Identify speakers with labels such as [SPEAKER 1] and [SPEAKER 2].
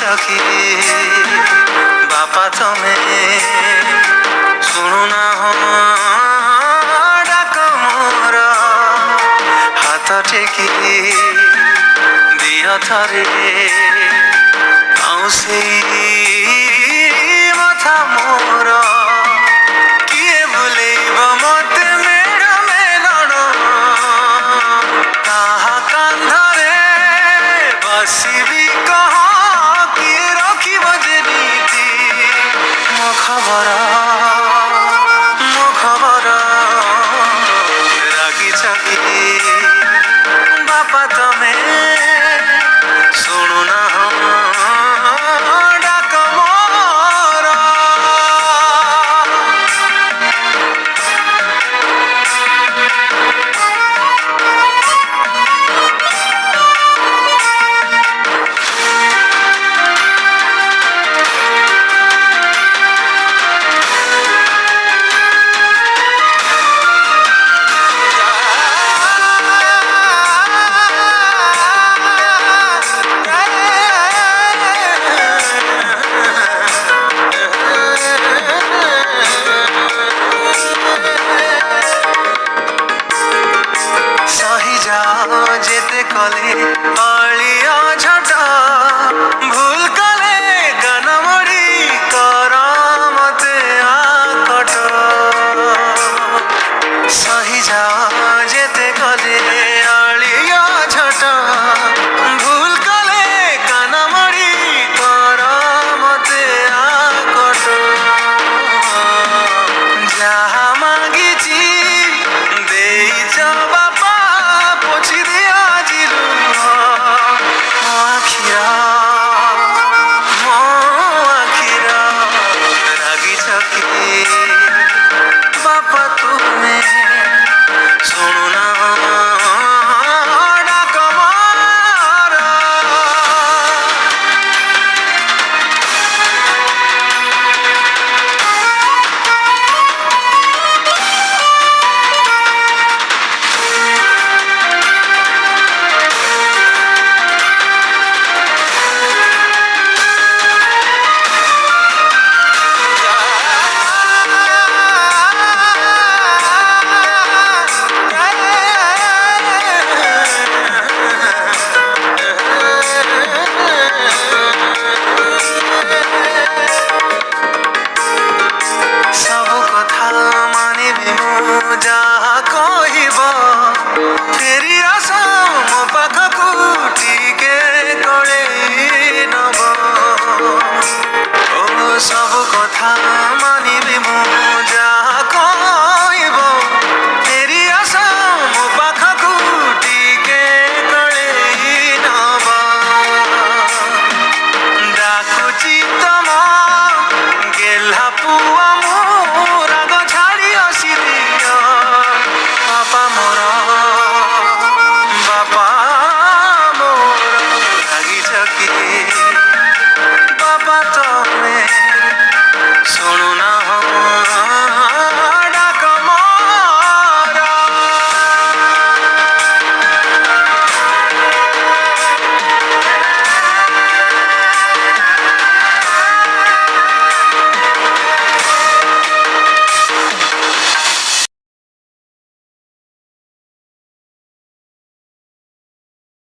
[SPEAKER 1] କି ବାପା ତମେ ଶୁଣୁନା ଡାକ ମୋର ହାତ ଟେକି ଦିଅ ଥରେ ଆଉ ସେଇ ମଥା ମୋର କିଏ ଭୁଲେଇବ ମତେ ମେଡ଼ ମେଲଣ ତାହା କାନ୍ଧରେ ବସିବି କହ କିଏ ରଖିବ ଯେ ନୀତି ମୋ ଖବର ରାଗିଛ କି ବାପା ତମେ ଶୁଣୁନା ଡାକ ମୋର যেতে কলে অলিয়া ঝট ভুল কলে কানমড়ি কর মতে আকট সহি যাও যেতে কলে অলিয়া ঝট ভুল কলে কানমড়ি কর মতে আকট যাহা মাগিছি ଦେଇଛ ବାପା ପୋଛି ଦିଅ ଆଜି ଲୁହ ମୋ ଆଖିର ରାଗିଛ କି ବାପା ତୁମେ ଶୁଣୁନା ଡାକ ମୋର ସବୁ କଥା ମାନିବି ମୁଁ ଯାହା କହିବ ଫେରି ଆସ ମୋ ପାଖକୁ ଟିକେ କଳେଇ ନବ ଓ ସବୁ କଥା ମାନିବି ମୁଁ